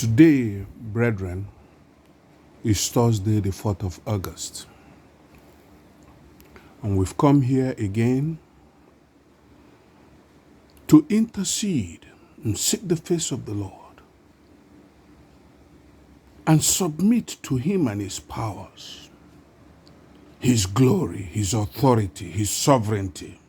Today, brethren, is Thursday, the 4th of August. And we've come here again to intercede and seek the face of the Lord and submit to Him and His powers, His glory, His authority, His sovereignty.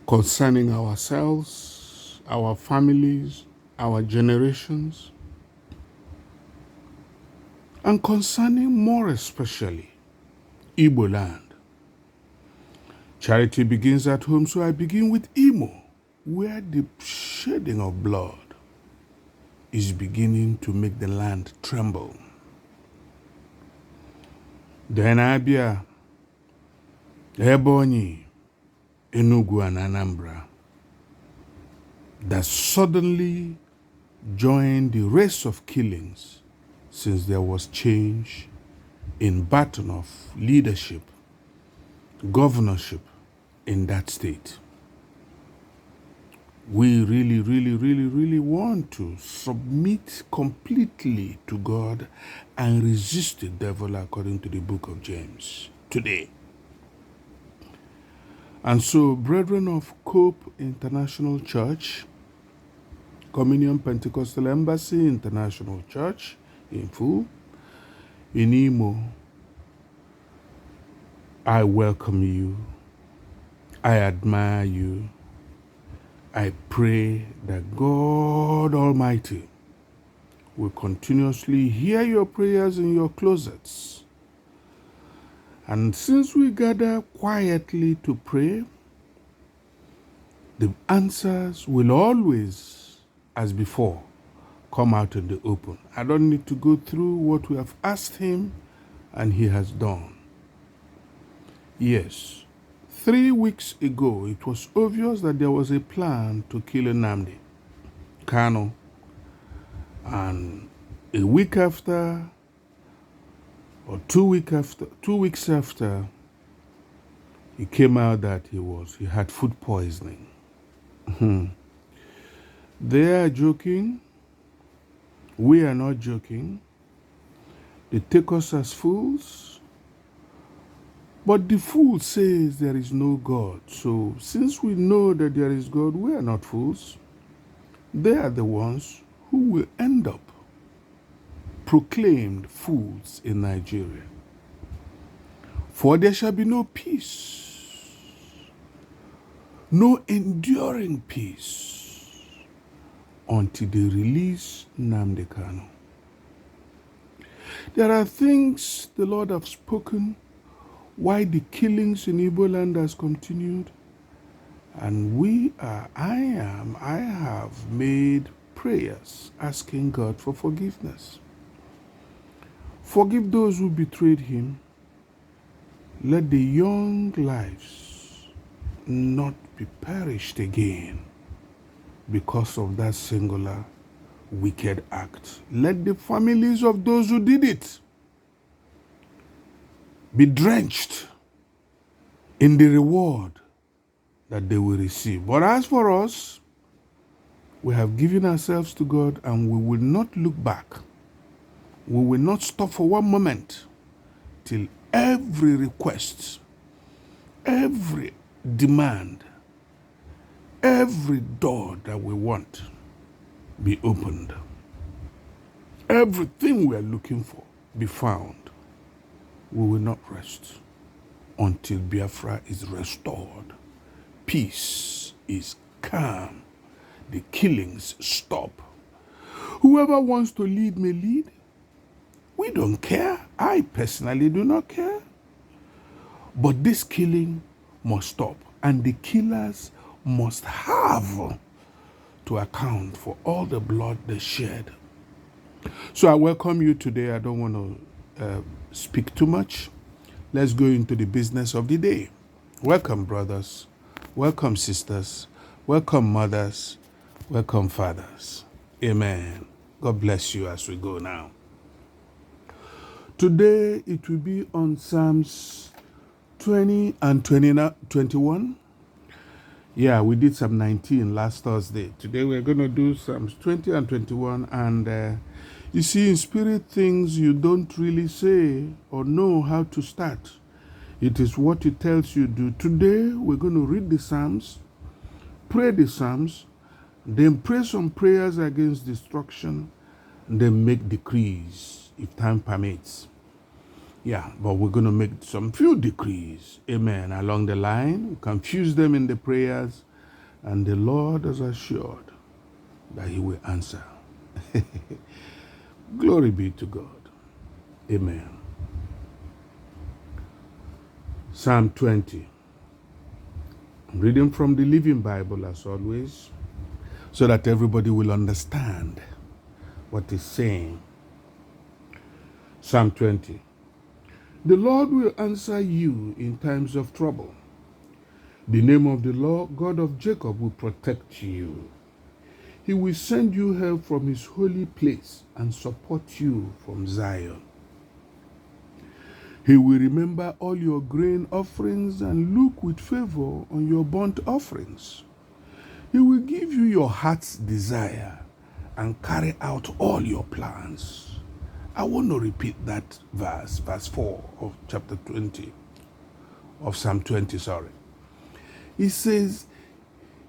Concerning ourselves, our families, our generations, and concerning more especially Igbo Land. Charity begins at home, so I begin with Imo, where the shedding of blood is beginning to make the land tremble. Then Abia, Ebonyi, Enugu and Anambra that suddenly joined the race of killings since there was change in baton of leadership, governorship in that state. We really want to submit completely to God and resist the devil according to the book of James today. And so, brethren of Cope International Church, Communion Pentecostal Embassy International Church, in full, in Imo, I welcome you. I admire you. I pray that God Almighty will continuously hear your prayers in your closets. And since we gather quietly to pray, the answers will always, as before, come out in the open. I don't need to go through what we have asked Him and He has done. Yes, 3 weeks ago, it was obvious that there was a plan to kill Nnamdi Kanu. And a week after, or 2 weeks after, it came out that he had food poisoning. They are joking. We are not joking. They take us as fools. But the fool says there is no God. So since we know that there is God, we are not fools. They are the ones who will end up proclaimed fools in Nigeria. For there shall be no peace, no enduring peace, until they release Nnamdi Kanu. There are things the Lord have spoken why the killings in Igbo Land has continued, and I have made prayers asking God for forgiveness. Forgive those who betrayed Him. Let the young lives not be perished again because of that singular wicked act. Let the families of those who did it be drenched in the reward that they will receive. But as for us, we have given ourselves to God and we will not look back. We will not stop for one moment till every request, every demand, every door that we want be opened. Everything we are looking for be found. We will not rest until Biafra is restored. Peace is calm. The killings stop. Whoever wants to lead may lead. We don't care. I personally do not care. But this killing must stop. And the killers must have to account for all the blood they shed. So I welcome you today. I don't want to speak too much. Let's go into the business of the day. Welcome, brothers. Welcome, sisters. Welcome, mothers. Welcome, fathers. Amen. God bless you as we go now. Today, it will be on Psalms 20 and 21. Yeah, we did Psalm 19 last Thursday. Today we're going to do Psalms 20 and 21. And you see, in spirit, things you don't really say or know how to start. It is what it tells you to do. Today we're going to read the Psalms, pray the Psalms, then pray some prayers against destruction, and then make decrees if time permits. Yeah, but we're going to make some few decrees, amen, along the line. We confuse them in the prayers, and the Lord has assured that He will answer. Glory be to God. Amen. Psalm 20. I'm reading from the Living Bible as always, so that everybody will understand what it's saying. Psalm 20. The Lord will answer you in times of trouble. The name of the Lord, God of Jacob, will protect you. He will send you help from His holy place and support you from Zion. He will remember all your grain offerings and look with favor on your burnt offerings. He will give you your heart's desire and carry out all your plans. I want to repeat that verse 4 of chapter 20, of Psalm 20, sorry. It says,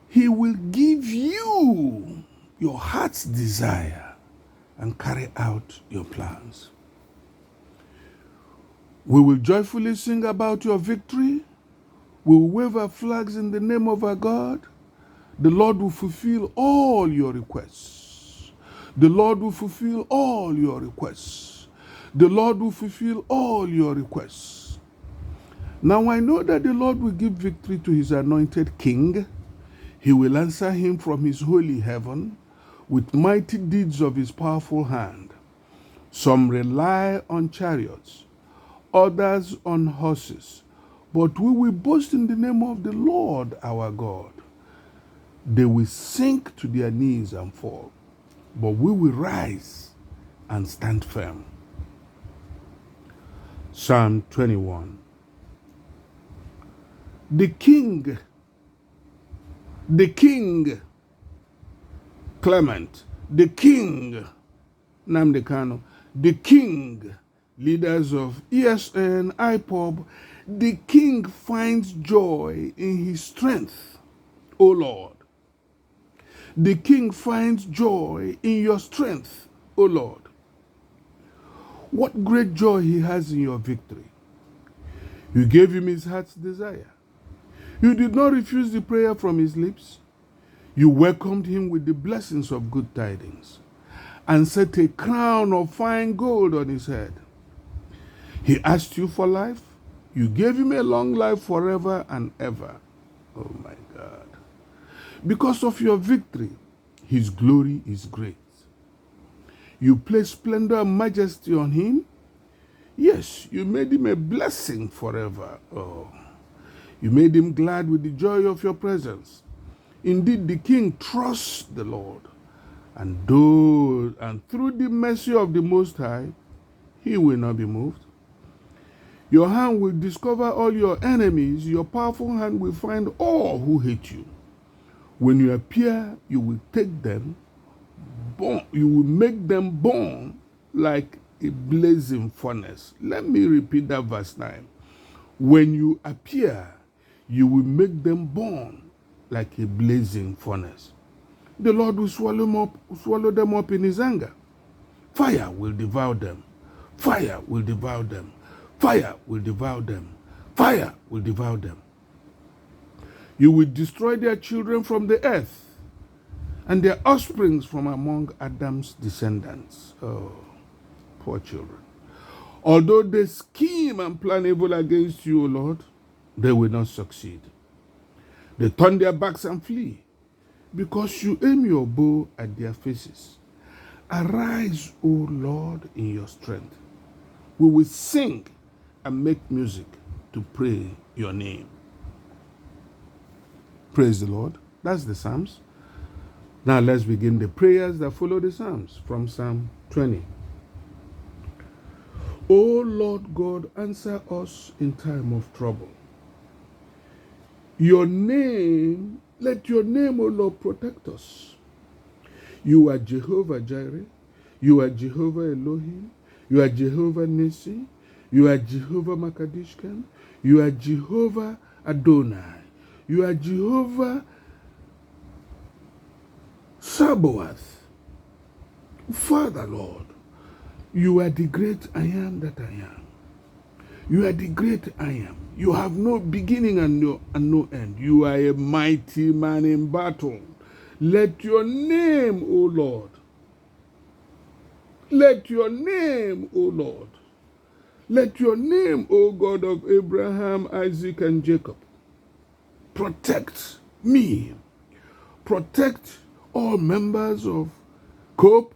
He will give you your heart's desire and carry out your plans. We will joyfully sing about your victory. We will wave our flags in the name of our God. The Lord will fulfill all your requests. The Lord will fulfill all your requests. The Lord will fulfill all your requests. Now I know that the Lord will give victory to His anointed king. He will answer him from His holy heaven with mighty deeds of His powerful hand. Some rely on chariots, others on horses, but we will boast in the name of the Lord our God. They will sink to their knees and fall, but we will rise and stand firm. Psalm 21. The king, Clement, the king, Nnamdi Kanu, the king, leaders of ESN, IPOB, the king finds joy in his strength, O Lord. The king finds joy in your strength, O Lord. What great joy he has in your victory. You gave him his heart's desire. You did not refuse the prayer from his lips. You welcomed him with the blessings of good tidings and set a crown of fine gold on his head. He asked you for life. You gave him a long life forever and ever. Oh my God. Because of your victory, his glory is great. You placed splendor and majesty on him. Yes, you made him a blessing forever. Oh, you made him glad with the joy of your presence. Indeed, the king trusts the Lord, and through the mercy of the Most High, he will not be moved. Your hand will discover all your enemies. Your powerful hand will find all who hate you. When you appear, you will take them, you will make them burn like a blazing furnace. Let me repeat that verse 9. When you appear, you will make them burn like a blazing furnace. The Lord will swallow them up in His anger. Fire will devour them. Fire will devour them. Fire will devour them. Fire will devour them. You will destroy their children from the earth, and their offsprings from among Adam's descendants. Oh, poor children. Although they scheme and plan evil against you, O Lord, they will not succeed. They turn their backs and flee, because you aim your bow at their faces. Arise, O Lord, in your strength. We will sing and make music to pray your name. Praise the Lord. That's the Psalms. Now let's begin the prayers that follow the Psalms from Psalm 20. O Lord God, answer us in time of trouble. Your name Let your name, O Lord, protect us. You are Jehovah Jireh. You are Jehovah Elohim. You are Jehovah Nissi. You are Jehovah Makadishkan. You are Jehovah Adonai. You are Jehovah Sabaoth. Father, Lord, you are the great I am that I am. You are the great I am. You have no beginning and no end. You are a mighty man in battle. Let your name, O Lord, let your name, O Lord, let your name, O God of Abraham, Isaac, and Jacob, protect me, protect all members of COPE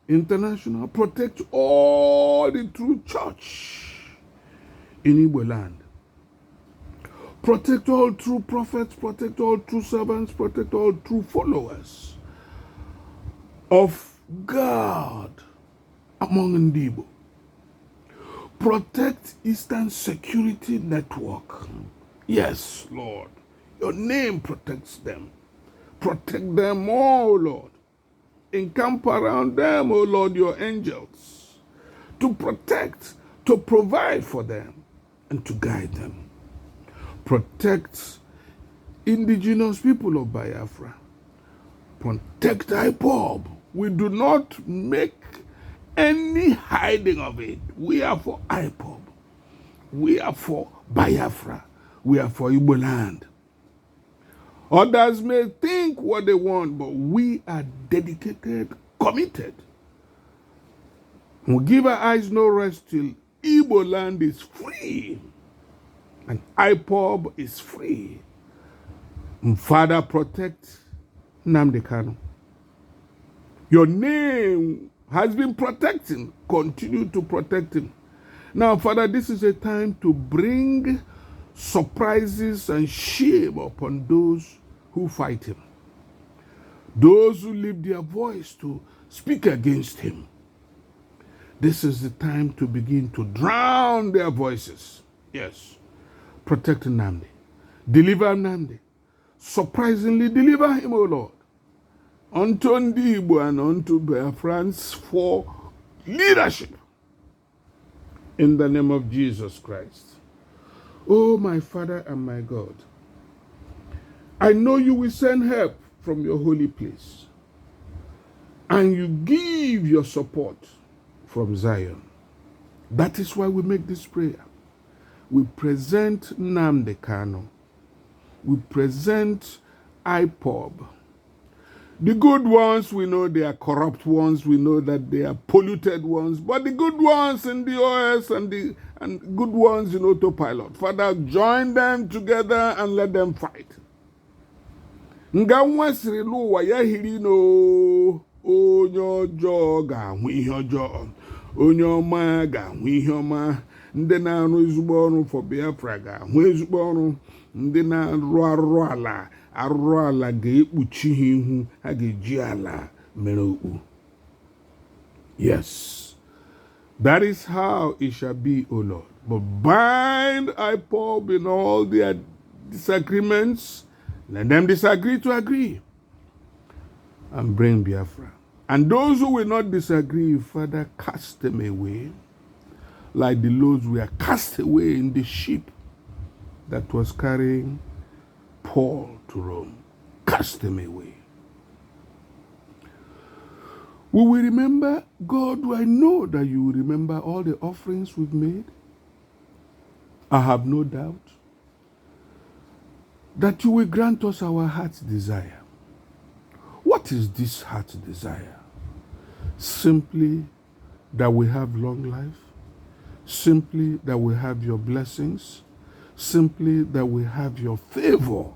International, protect all the true church in Igbo Land. Protect all true prophets, protect all true servants, protect all true followers of God among Ndigbo. Protect Eastern Security Network. Yes, Lord. Your name protects them. Protect them all, Lord. Encamp around them, O Lord, your angels, to protect, to provide for them, and to guide them. Protect indigenous people of Biafra. Protect IPOB. We do not make any hiding of it. We are for IPOB. We are for Biafra. We are for Igbo Land. Others may think what they want, but we are dedicated, committed. We give our eyes no rest till Igbo Land is free and IPOB is free. And Father, protect Nnamdi Kanu. Your name has been protecting. Continue to protect him. Now, Father, this is a time to bring surprises and shame upon those who fight him. Those who lift their voice to speak against him. This is the time to begin to drown their voices. Yes. Protect Nnamdi. Deliver Nnamdi. Surprisingly deliver him, O Lord. Unto Ndigbo and unto Biafrans for leadership. In the name of Jesus Christ. Oh, my Father and my God, I know you will send help from your holy place. And you give your support from Zion. That is why we make this prayer. We present Nnamdi Kanu. We present IPOB. The good ones, we know they are corrupt ones. We know that they are polluted ones. But the good ones in the OS and good ones in autopilot. Father, join them together and let them fight. Nga nwasiri luwa ya hiri no onye ọjọọ ga-ahụ ihe ọjọọ. Onye ọma ga-ahụ ihe ọma. Ndị na-arụ ezigbo ọrụ for Biafra ga-ahụ ezigbo ọrụ. Ndị na-arụ arụrụ ala ga-ekpuchi ha ihu, ha ga-eji ala mere okpu. Yes, that is how it shall be, O Lord. But bind IPOB in all their disagreements. Let them disagree to agree. And bring Biafra. And those who will not disagree, Father, cast them away. Like the loaves were cast away in the ship that was carrying Paul to Rome. Cast them away. We will remember, God, do I know that you will remember all the offerings we've made? I have no doubt that you will grant us our heart's desire. What is this heart's desire? Simply that we have long life. Simply that we have your blessings. Simply that we have your favor.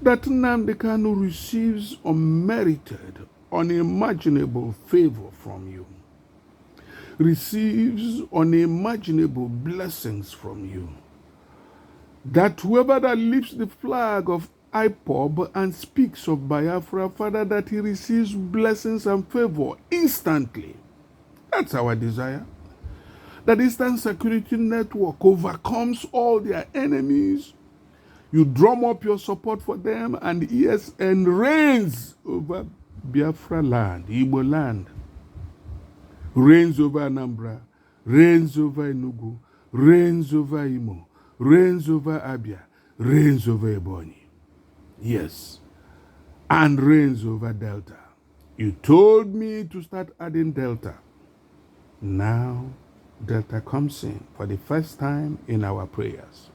That Nnamdi Kanu receives unmerited, unimaginable favor from you. Receives unimaginable blessings from you. That whoever that lifts the flag of IPOB and speaks of Biafra, Father, that he receives blessings and favor instantly. That's our desire. That Eastern Security Network overcomes all their enemies, You drum up your support for them, and ESN reigns over Biafra land, Igbo land, reigns over Anambra, reigns over Enugu, reigns over Imo, reigns over Abia, reigns over Ebonyi. Yes, and reigns over Delta. You told me to start adding Delta. Now, Delta comes in for the first time in our prayers.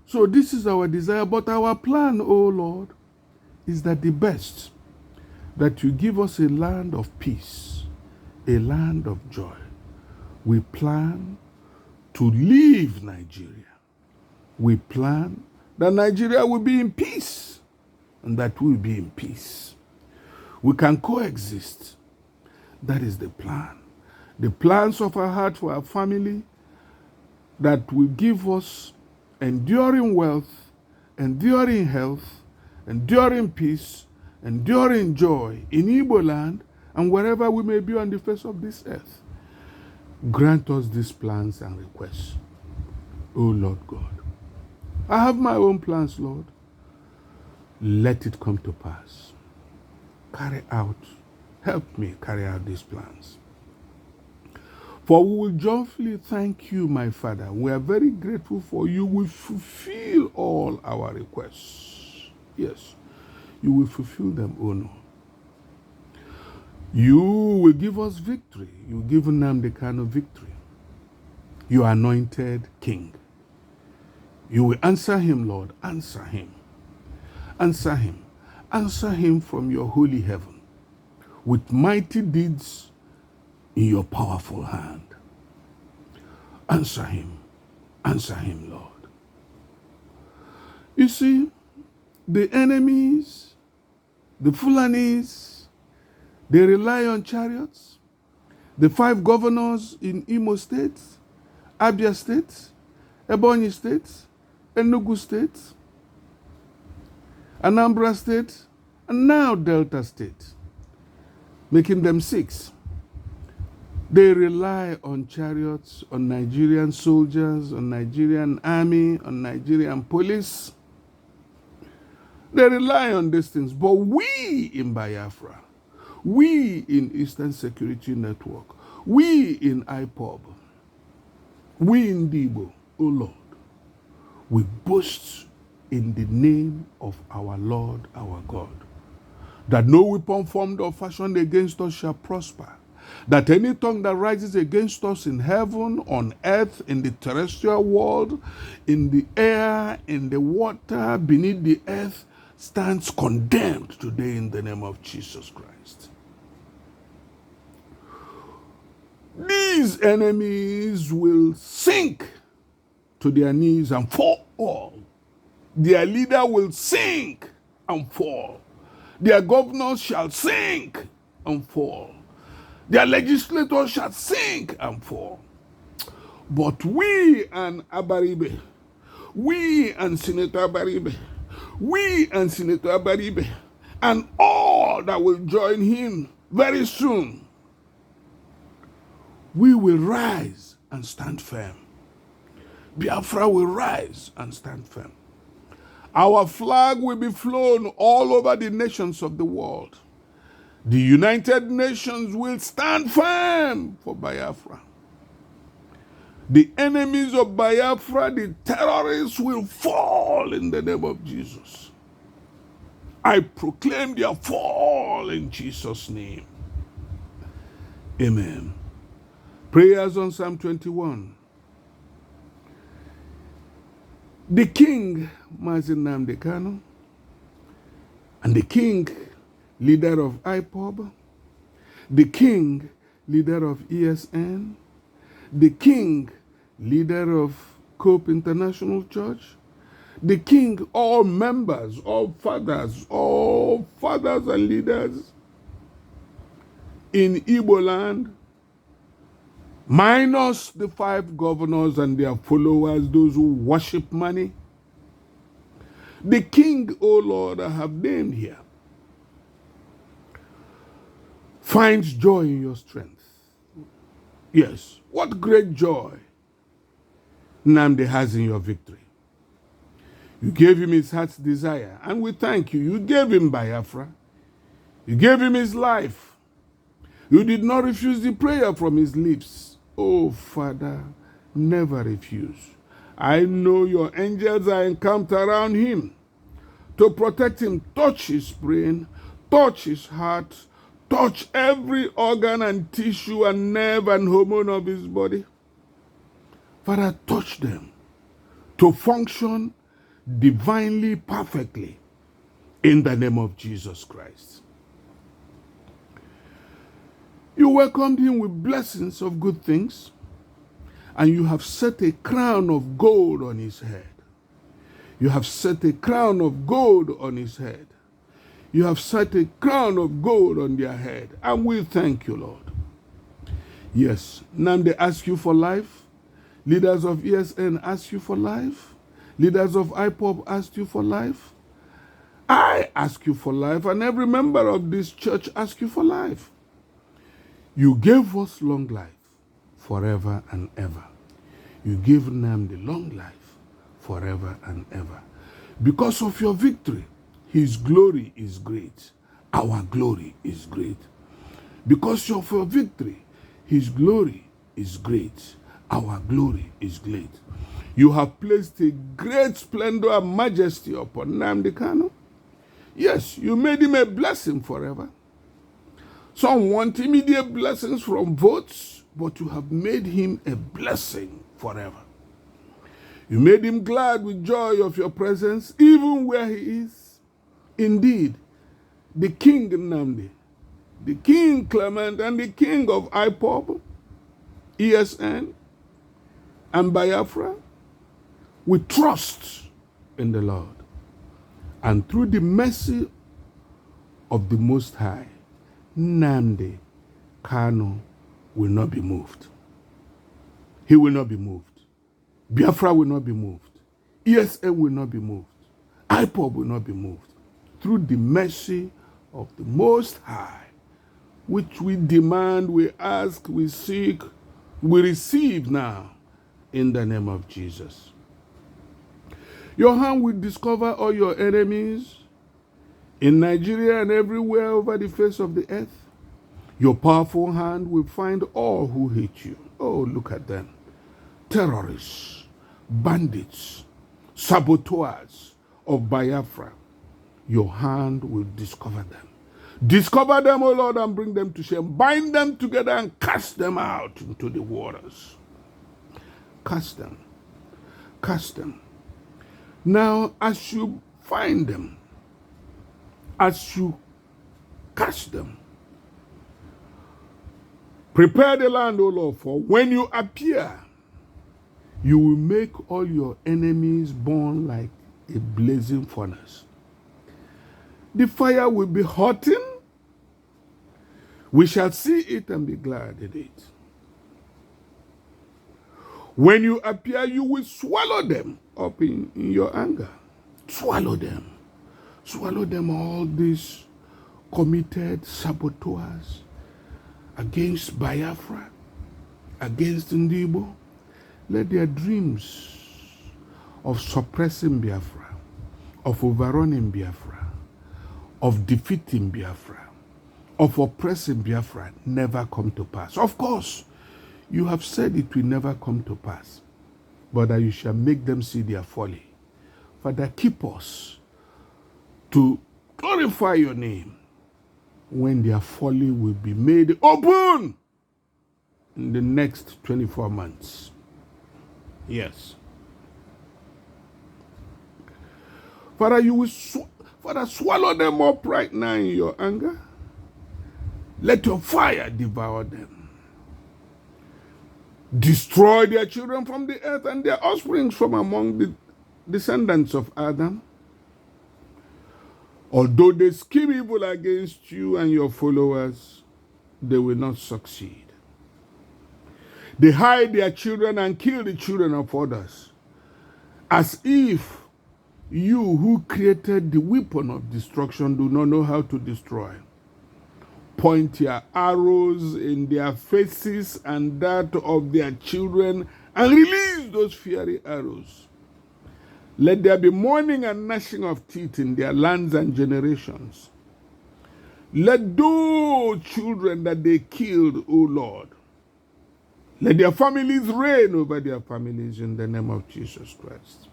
So this is our desire, but our plan, O Lord, is that the best, that you give us a land of peace, a land of joy. We plan to leave Nigeria. We plan that Nigeria will be in peace, and that we will be in peace. We can coexist. That is the plan. The plans of our heart for our family that will give us enduring wealth, enduring health, enduring peace, enduring joy in Igbo land and wherever we may be on the face of this earth. Grant us these plans and requests, O Lord God. I have my own plans, Lord. Let it come to pass. Help me carry out these plans. For we will joyfully thank you, my Father. We are very grateful for you. We fulfill all our requests. Yes, you will fulfill them, O Lord. You will give us victory. You will give Nnamdi Kanu victory. You anointed king. You will answer him, Lord. Answer him. Answer him. Answer him from your holy heaven with mighty deeds in your powerful hand. Answer him. Answer him, Lord. You see, the enemies, the Fulanis, they rely on chariots. The 5 governors in Imo State, Abia State, Ebonyi State, Enugu State, Anambra State, and now Delta State, making them 6. They rely on chariots, on Nigerian soldiers, on Nigerian army, on Nigerian police. They rely on these things. But we in Biafra, we in Eastern Security Network, we in IPOB, we in Ndigbo, O Lord, we boast in the name of our Lord, our God, that no weapon formed or fashioned against us shall prosper, that any tongue that rises against us in heaven, on earth, in the terrestrial world, in the air, in the water, beneath the earth, stands condemned today in the name of Jesus Christ. These enemies will sink to their knees and fall. Their leader will sink and fall. Their governors shall sink and fall. Their legislators shall sink and fall. But we and Abaribe, we and Senator Abaribe, we and Senator Abaribe, and all that will join him very soon, we will rise and stand firm. Biafra will rise and stand firm. Our flag will be flown all over the nations of the world. The United Nations will stand firm for Biafra. The enemies of Biafra, the terrorists, will fall in the name of Jesus. I proclaim their fall in Jesus' name. Amen. Prayers on Psalm 21. The king, Mazi Nnamdi Kanu, and the king, leader of IPOB, the king, leader of ESN, the king, leader of Cope International Church, the king, all members, all fathers and leaders in Igbo Land, minus the 5 governors and their followers, those who worship money. The king, O Lord, I have named here, finds joy in your strength. Yes, what great joy Nnamdi has in your victory. You gave him his heart's desire, and we thank you. You gave him Biafra. You gave him his life. You did not refuse the prayer from his lips. Oh, Father, never refuse. I know your angels are encamped around him to protect him. Touch his brain, touch his heart, touch every organ and tissue and nerve and hormone of his body. Father, touch them to function divinely, perfectly, in the name of Jesus Christ. You welcomed him with blessings of good things, and you have set a crown of gold on his head. You have set a crown of gold on his head. You have set a crown of gold on their head, and we thank you, Lord. Yes, Nnamdi ask you for life. Leaders of ESN ask you for life. Leaders of IPOB asked you for life. I ask you for life, and every member of this church ask you for life. You gave us long life forever and ever. You gave Nnamdi long life forever and ever. Because of your victory, his glory is great. Our glory is great. Because of your victory, his glory is great. Our glory is great. You have placed a great splendor and majesty upon Nnamdi Kanu. Yes, you made him a blessing forever. Some want immediate blessings from votes, but you have made him a blessing forever. You made him glad with joy of your presence, even where he is. Indeed, the King Nnamdi, the King Clement, and the King of IPOB, ESN, and Biafra, we trust in the Lord. And through the mercy of the Most High, Nnamdi Kanu will not be moved. He will not be moved. Biafra will not be moved. ESN will not be moved. IPOB will not be moved. Through the mercy of the Most High, which we demand, we ask, we seek, we receive now in the name of Jesus. Your hand will discover all your enemies in Nigeria and everywhere over the face of the earth. Your powerful hand will find all who hate you. Oh, look at them. Terrorists, bandits, saboteurs of Biafra. Your hand will discover them. Discover them, O Lord, and bring them to shame. Bind them together and cast them out into the waters. Cast them. Cast them. Now, as you find them, as you catch them, prepare the land, O Lord, for when you appear, you will make all your enemies burn like a blazing furnace. The fire will be hotting. We shall see it and be glad in it. When you appear, you will swallow them up in your anger. Swallow them. Swallow them, all these committed saboteurs against Biafra, against Ndigbo. Let their dreams of suppressing Biafra, of overrunning Biafra, of defeating Biafra, of oppressing Biafra never come to pass. Of course, you have said it will never come to pass, but that you shall make them see their folly. Father, keep us to glorify your name when their folly will be made open in the next 24 months. Yes. Father, you will swallow them up right now in your anger. Let your fire devour them. Destroy their children from the earth and their offspring from among the descendants of Adam. Although they scheme evil against you and your followers, they will not succeed. They hide their children and kill the children of others, as if you who created the weapon of destruction do not know how to destroy. Point your arrows in their faces and that of their children and release those fiery arrows. Let there be mourning and gnashing of teeth in their lands and generations. Let those children that they killed, O Lord, let their families reign over their families in the name of Jesus Christ.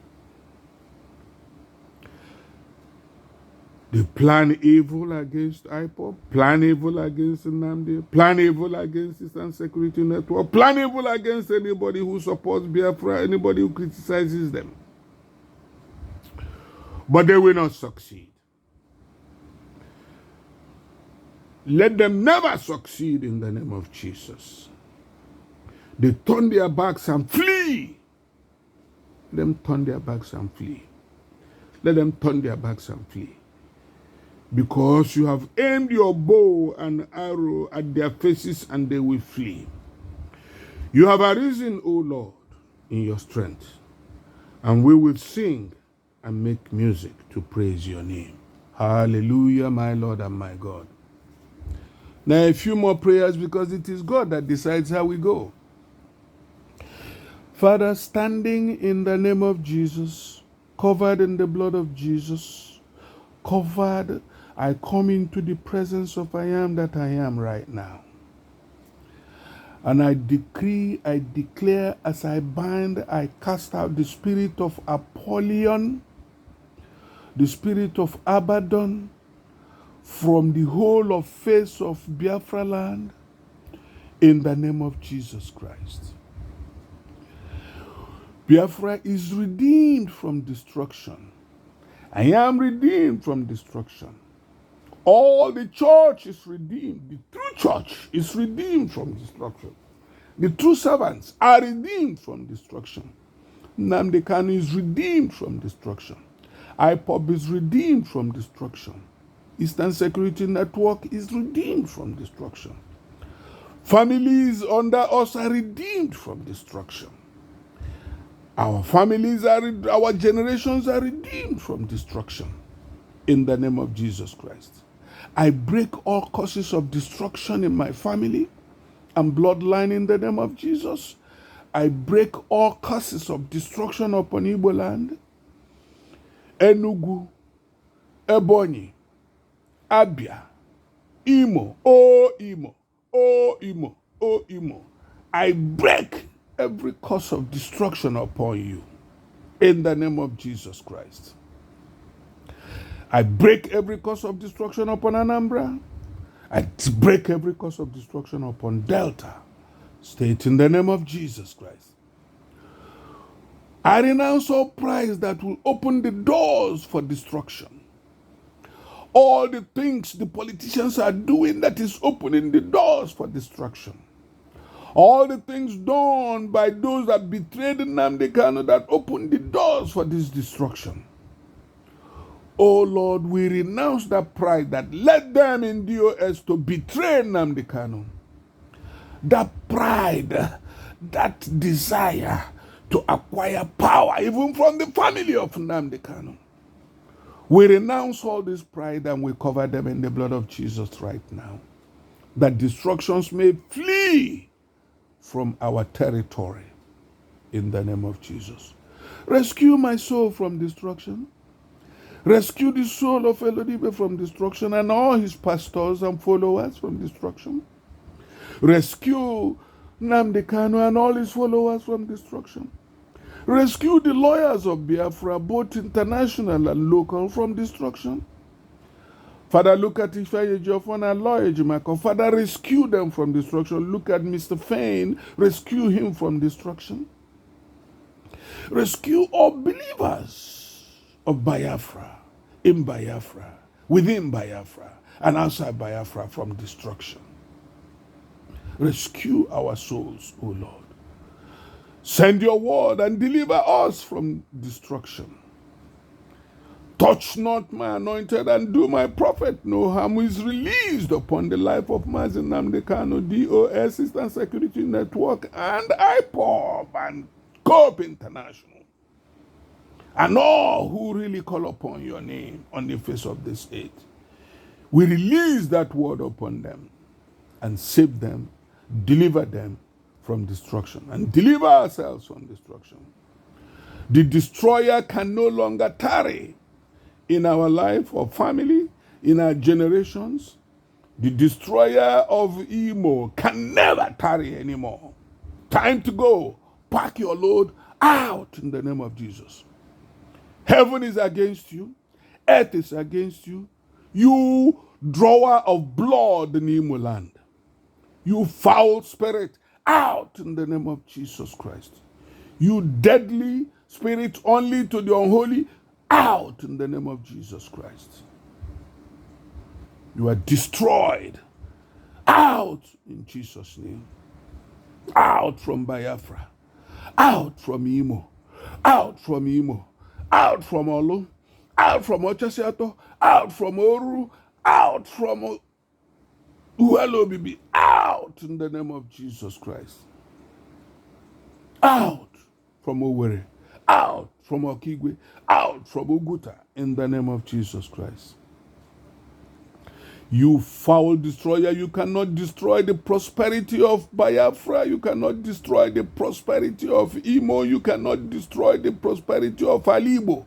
They plan evil against IPOB, plan evil against Nnamdi, plan evil against Eastern Security Network, plan evil against anybody who supports Biafra, anybody who criticizes them. But they will not succeed. Let them never succeed in the name of Jesus. They turn their backs and flee. Let them turn their backs and flee. Let them turn their backs and flee. Because you have aimed your bow and arrow at their faces and they will flee. You have arisen, O Lord, in your strength, and we will sing and make music to praise your name. Hallelujah, my Lord and my God. Now a few more prayers because it is God that decides how we go. Father, standing in the name of Jesus, covered in the blood of Jesus, covered, I come into the presence of I am that I am right now. And I decree, I declare, as I bind, I cast out the spirit of Apollyon, the spirit of Abaddon, from the whole of face of Biafra land, in the name of Jesus Christ. Biafra is redeemed from destruction. I am redeemed from destruction. All the church is redeemed. The true church is redeemed from destruction. The true servants are redeemed from destruction. Nnamdi Kanu is redeemed from destruction. IPOB is redeemed from destruction. Eastern Security Network is redeemed from destruction. Families under us are redeemed from destruction. Our families our generations are redeemed from destruction. In the name of Jesus Christ. I break all causes of destruction in my family and bloodline in the name of Jesus. I break all curses of destruction upon Igbo Land, Enugu, Ebonyi, Abia, Imo, Imo, Imo, Imo. I break every cause of destruction upon you in the name of Jesus Christ. I break every cause of destruction upon Anambra. I break every cause of destruction upon Delta State in the name of Jesus Christ. I renounce all pride that will open the doors for destruction. All the things the politicians are doing that is opening the doors for destruction. All the things done by those that betrayed Nnamdi Kanu that opened the doors for this destruction. Oh Lord, we renounce that pride that led them in DOS to betray Nnamdi Kanu. That pride, that desire to acquire power, even from the family of Nnamdi Kanu. We renounce all this pride and we cover them in the blood of Jesus right now. That destructions may flee from our territory in the name of Jesus. Rescue my soul from destruction. Rescue the soul of Elodibe from destruction and all his pastors and followers from destruction. Rescue Nnamdi Kanu and all his followers from destruction. Rescue the lawyers of Biafra, both international and local, from destruction. Father, look at Ifeanyi Ejiofor and Lawyer Ejimako. Father, rescue them from destruction. Look at Mr. Fain. Rescue him from destruction. Rescue all believers of Biafra, in Biafra, within Biafra, and outside Biafra from destruction. Rescue our souls, O Lord. Send your word and deliver us from destruction. Touch not my anointed and do my prophet no harm, who is released upon the life of Mazi Nnamdi Kanu, DOS, Eastern Security Network, and IPOB, and COP International. And all who really call upon your name on the face of this earth. We release that word upon them and save them, deliver them from destruction and deliver ourselves from destruction. The destroyer can no longer tarry in our life or family, in our generations. The destroyer of Imo can never tarry anymore. Time to go. Pack your load out in the name of Jesus. Heaven is against you. Earth is against you. You drawer of blood in Igbo land. You foul spirit, out in the name of Jesus Christ. You deadly spirit only to the unholy, out in the name of Jesus Christ. You are destroyed, out in Jesus' name. Out from Biafra, out from Imo, out from Imo, out from Olu, out from Ochasiato, out from Oru, out from Uelobibi, out in the name of Jesus Christ. Out from Owerri, out from Okigwe, out from Uguta in the name of Jesus Christ. You foul destroyer, you cannot destroy the prosperity of Biafra, you cannot destroy the prosperity of Imo, you cannot destroy the prosperity of Alibo.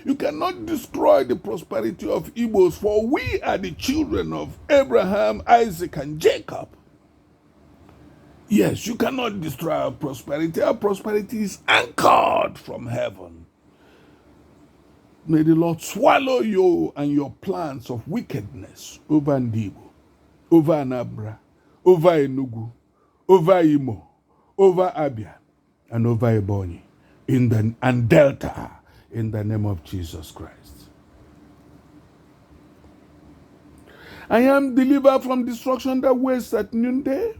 You cannot destroy the prosperity of Igbos, for we are the children of Abraham, Isaac, and Jacob. Yes, you cannot destroy our prosperity. Our prosperity is anchored from heaven. May the Lord swallow you and your plans of wickedness over Ndigbo, over Anambra, over Enugu, over Imo, over Abia, and over Ebonyi, and Delta, in the name of Jesus Christ. I am delivered from destruction that wastes at noonday.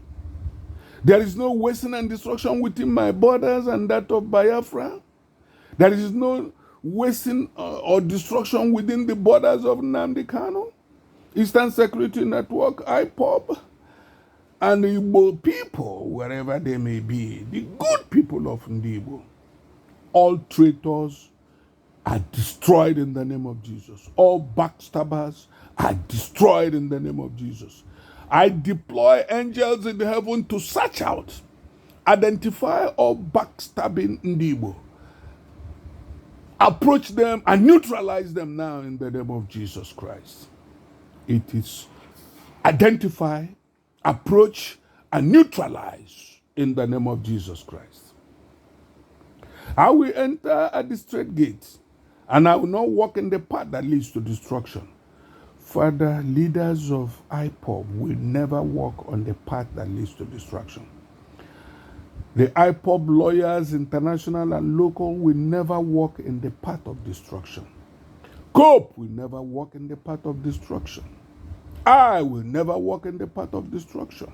There is no wasting and destruction within my borders and that of Biafra. There is no wasting or destruction within the borders of Nnamdi Kanu, Eastern Security Network, IPOB, and the Igbo people, wherever they may be, the good people of Ndigbo. All traitors are destroyed in the name of Jesus. All backstabbers are destroyed in the name of Jesus. I deploy angels in heaven to search out, identify all backstabbing Ndigbo, approach them and neutralize them now in the name of Jesus Christ. It is identify, approach, and neutralize in the name of Jesus Christ. I will enter at the straight gate, and I will not walk in the path that leads to destruction. Father, leaders of IPOB will never walk on the path that leads to destruction. The IPOB lawyers, international and local, will never walk in the path of destruction. COPE will never walk in the path of destruction. I will never walk in the path of destruction.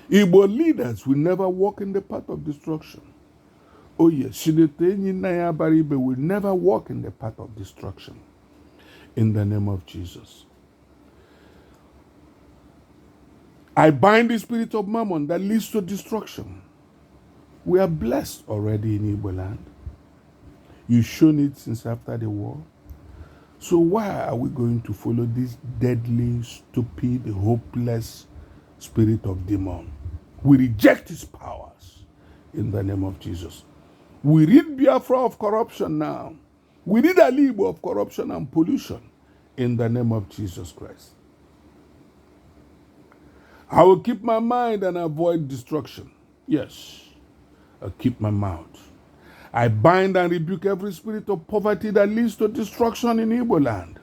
Igbo leaders will never walk in the path of destruction. Oh yes, Shinetenyi Nayabaribe will never walk in the path of destruction. In the name of Jesus. I bind the spirit of mammon that leads to destruction. We are blessed already in Igbo land. You've shown it since after the war. So why are we going to follow this deadly, stupid, hopeless spirit of demon? We reject his powers in the name of Jesus. We rid Biafra of corruption now. We rid Alibo of corruption and pollution in the name of Jesus Christ. I will keep my mind and avoid destruction. Yes, I'll keep my mouth. I bind and rebuke every spirit of poverty that leads to destruction in Igbo land.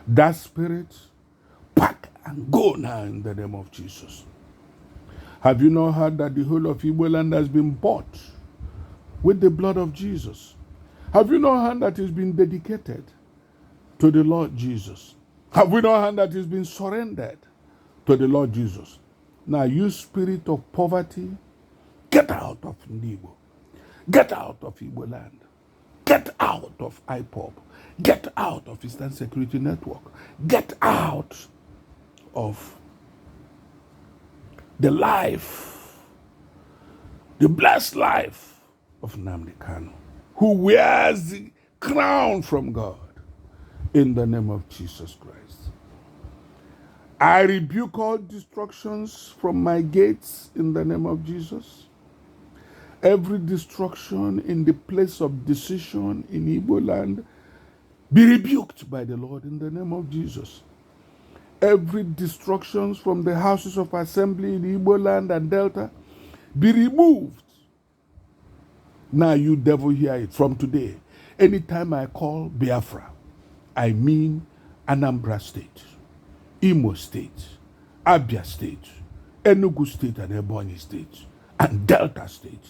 That spirit, pack and go now in the name of Jesus. Have you not heard that the whole of Igbo land has been bought with the blood of Jesus? Have you not heard that it's been dedicated to the Lord Jesus? Have we not heard that it's been surrendered to the Lord Jesus? Now, you spirit of poverty, get out of Ndigbo. Get out of Igbo land. Get out of IPOB. Get out of Eastern Security Network. Get out of the life, the blessed life of Nnamdi Kanu, who wears the crown from God in the name of Jesus Christ. I rebuke all destructions from my gates in the name of Jesus. Every destruction in the place of decision in Igbo land be rebuked by the Lord in the name of Jesus. Every destruction from the houses of assembly in Igbo land and Delta be removed. Now you devil hear it from today. Anytime I call Biafra, I mean Anambra State, Imo State, Abia State, Enugu State and Ebonyi State, and Delta State.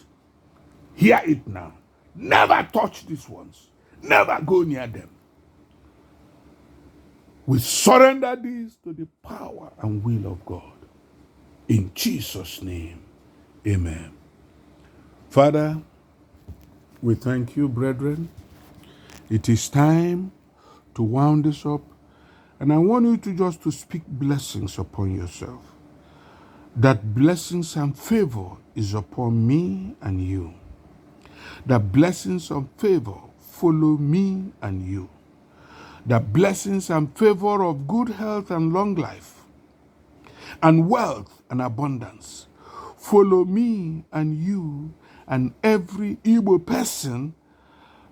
Hear it now. Never touch these ones. Never go near them. We surrender these to the power and will of God. In Jesus' name, amen. Father, we thank you, brethren. It is time to wound this up. And I want you to just to speak blessings upon yourself. That blessings and favor is upon me and you. That blessings and favor follow me and you. That blessings and favor of good health and long life and wealth and abundance follow me and you and every Igbo person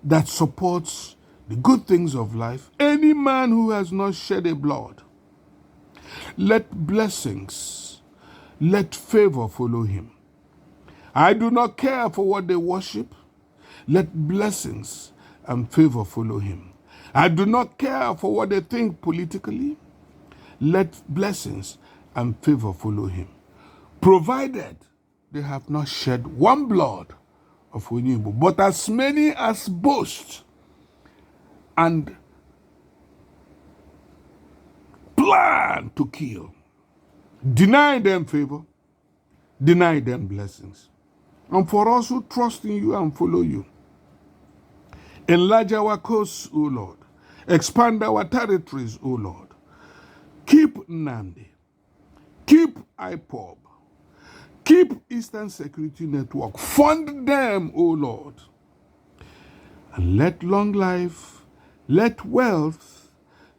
that supports the good things of life. Any man who has not shed a blood, let blessings, let favor follow him. I do not care for what they worship. Let blessings and favor follow him. I do not care for what they think politically. Let blessings and favor follow him. Provided they have not shed one blood of Onyibo, but as many as boast and plan to kill, deny them favor, deny them blessings. And for us who trust in you and follow you, enlarge our coasts, O Lord. Expand our territories, O Lord. Keep Nnamdi. Keep IPOB. Keep Eastern Security Network. Fund them, O Lord. And let long life, let wealth,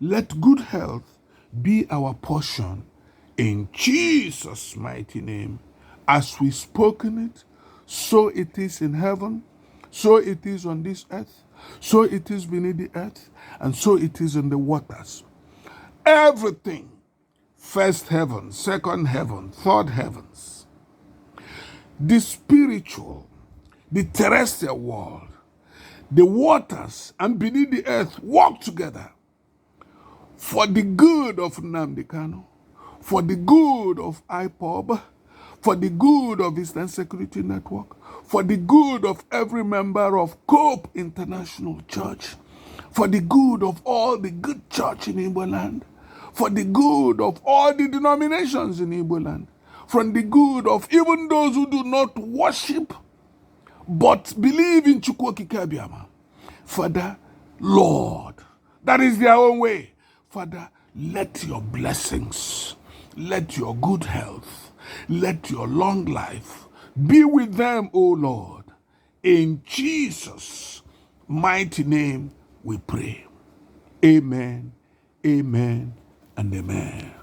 let good health be our portion in Jesus' mighty name. As we spoken it, so it is in heaven, so it is on this earth, so it is beneath the earth, and so it is in the waters. Everything, first heaven, second heaven, third heavens, the spiritual, the terrestrial world, the waters, and beneath the earth work together for the good of Nnamdi Kanu, for the good of IPOB, for the good of Eastern Security Network, for the good of every member of COPE International Church, for the good of all the good church in Igbo Land, for the good of all the denominations in Igbo Land, for the good of even those who do not worship but believe in Chukwu Okike Abiama. Father, Lord, that is their own way. Father, let your blessings, let your good health, let your long life be with them, O Lord. In Jesus' mighty name we pray. Amen, amen, and amen.